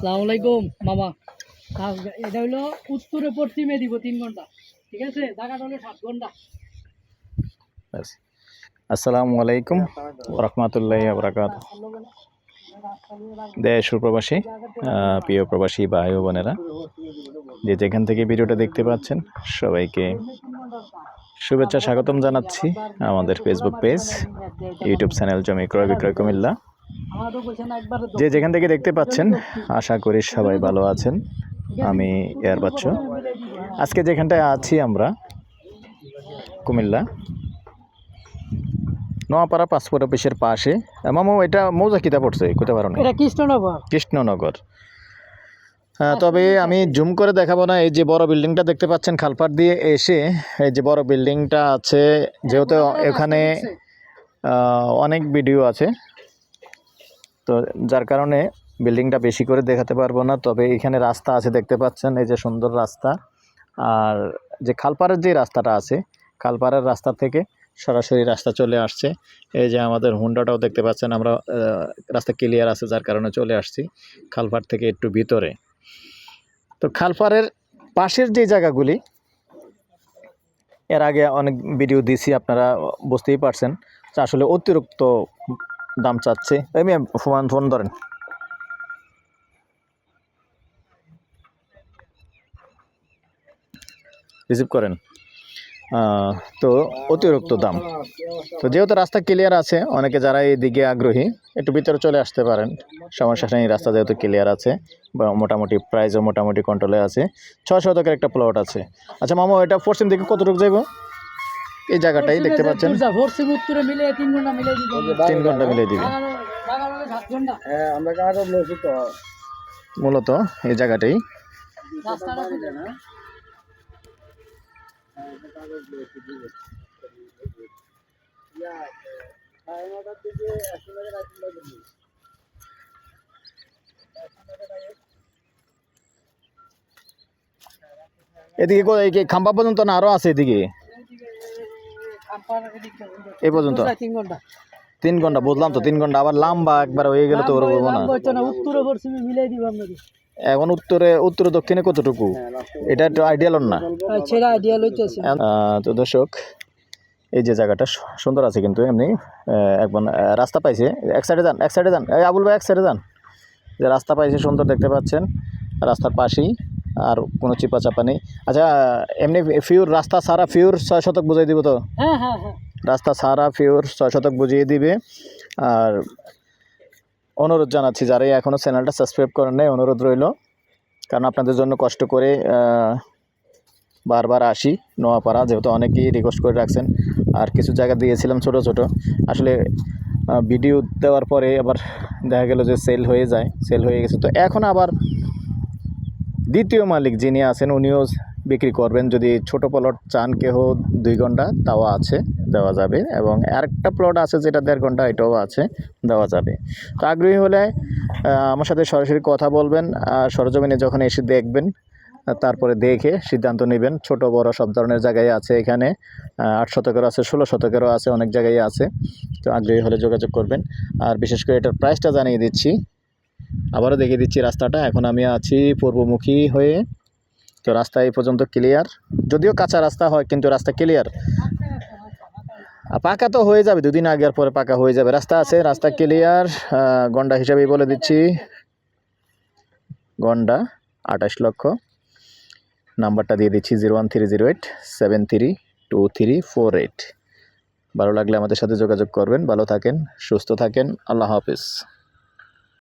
আসসালামু আলাইকুম মামা। এটা হলো উত্তরে পশ্চিমে দিব 3 ঘন্টা, ঠিক আছে? জায়গাটা হলো 7 ঘন্টা। আসসালামু আলাইকুম রহমতুল্লাহি ওয়া বারাকাতুহু। দেশ ও প্রবাসী প্রিয় প্রবাসী ভাই ও বোনেরা, যে যেখান থেকে ভিডিওটা দেখতে পাচ্ছেন সবাইকে শুভেচ্ছা স্বাগতম জানাচ্ছি আমাদের ফেসবুক পেজ, ইউটিউব চ্যানেল জমি ক্রয় বিক্রয় কুমিল্লা। যে যেখান থেকে দেখতে পাচ্ছেন আশা করি সবাই ভালো আছেন। আমি এয়ার বাচ্চু। আজকে যেখানটায় আছি আমরা কুমিল্লা নোয়াপাড়া পাসপোর্ট অফিসের পাশে। মামু এটা মৌজা কিতা পড়ছে কোথায় পারো না? এটা কৃষ্ণনগর। কৃষ্ণনগর। তবে আমি জুম করে দেখাবো না। এই যে বড় বিল্ডিংটা দেখতে পাচ্ছেন, খালপাট দিয়ে এসে এই যে বড় বিল্ডিংটা আছে, যেহেতু এখানে অনেক ভিডিও আছে, তো যার কারণে বিল্ডিংটা বেশি করে দেখাতে পারবো না। তবে এখানে রাস্তা আছে দেখতে পাচ্ছেন, এই যে সুন্দর রাস্তা। আর যে খালপাড়ের যে রাস্তাটা আছে, খালপাড়ের রাস্তা থেকে সরাসরি রাস্তা চলে আসছে। এই যে আমাদের হুন্ডাটাও দেখতে পাচ্ছেন, আমরা রাস্তা ক্লিয়ার আছে যার কারণে চলে আসছি খালপাড় থেকে একটু ভিতরে। তো খালপাড়ের পাশের যে জায়গাগুলি এর আগে অনেক ভিডিও দিছি, আপনারা বুঝতেই পারছেন যে আসলে অতিরিক্ত দাম চাচ্ছে। এমনি ফোন ধরেন, রিসিভ করেন। তো অতিরিক্ত দাম। তো যেহেতু রাস্তা ক্লিয়ার আছে, অনেকে যারা এইদিকে আগ্রহী একটু ভিতরে চলে আসতে পারেন, সমস্যা নেই। রাস্তা যেহেতু ক্লিয়ার আছে বা মোটামুটি প্রাইসও মোটামুটি কন্ট্রোলে আছে। 6 শতকের একটা প্লট আছে। আচ্ছা মামা, এটা পশ্চিম দিকে কতটুকু যাইব? এই জায়গাটাই দেখতে পাচ্ছেন, 3 ঘন্টা মিলিয়ে দিবে মূলত এই জায়গাটাই। এদিকে খাম্পা পর্যন্ত না আরো আছে? এদিকে এই পর্যন্ত 3 ঘন্টা বুঝলাম তো। 3 ঘন্টা আবার লম্বা একবার হয়ে গেলে তো ওরকম না। এখন উত্তরে দক্ষিণে কতটুকু এটা একটু আইডিয়াল না। তো দর্শক, এই যে জায়গাটা সুন্দর আছে কিন্তু এমনি একবার রাস্তা পাইছে। এক সাইডে যান এই আবুল ভাই, এক সাইডে যান। যে রাস্তা পাইছে সুন্দর দেখতে পাচ্ছেন, রাস্তার পাশেই, আর কোনো চিপা চাপা নেই। আচ্ছা এমনি ফিউর রাস্তা সারা ফিউর 6 শতক বুঝিয়ে দিব তো? হ্যাঁ, রাস্তা সারা ফিউর 6 শতক বুঝিয়ে দিবে। আর অনুরোধ জানাচ্ছি, যারাই এখনও চ্যানেলটা সাবস্ক্রাইব করেন নাই, অনুরোধ রইল, কারণ আপনাদের জন্য কষ্ট করে বারবার আসি নোয়াপাড়া, যেহেতু অনেকেই রিকোয়েস্ট করে রাখছেন। আর কিছু জায়গা দিয়েছিলাম ছোট ছোট, আসলে ভিডিও দেওয়ার পরে আবার দেখা গেল যে সেল হয়ে গেছে। তো এখন আবার দ্বিতীয় মালিক যিনি আছেন উনিও বিক্রি করবেন। যদি ছোট প্লট চান কেহ 2 ঘন্টা, তাও আছে, দেওয়া যাবে। এবং আরেকটা প্লট আছে যেটা 1.5 ঘন্টা, এটাও আছে, দেওয়া যাবে। তো আগ্রহী হলে আমার সাথে সরাসরি কথা বলবেন। আর সরজমিনে যখন এসে দেখবেন, তারপরে দেখে সিদ্ধান্ত নেবেন। ছোট বড় সব ধরনের জায়গায় আছে এখানে। 8 শতকেরও আছে, 16 শতকেরও আছে, অনেক জায়গায় আছে। তো আগ্রহী হলে যোগাযোগ করবেন। আর বিশেষ করে এটার প্রাইসটা জানিয়ে দিচ্ছি, আবারও দেখিয়ে দিচ্ছি রাস্তাটা। এখন আমি আছি পূর্বমুখী হয়ে। তো রাস্তা এই পর্যন্ত ক্লিয়ার, যদিও কাঁচা রাস্তা হয় কিন্তু রাস্তা ক্লিয়ার। পাকা তো হয়ে যাবে, 2 দিন আগে আর পরে পাকা হয়ে যাবে। রাস্তা আছে, রাস্তা ক্লিয়ার। গন্ডা হিসাবেই বলে দিচ্ছি, গন্ডা 28 লক্ষ। নাম্বারটা দিয়ে দিচ্ছি 01308732348। ভালো লাগলে আমাদের সাথে যোগাযোগ করবেন। ভালো থাকেন, সুস্থ থাকেন। আল্লাহ হাফেজ।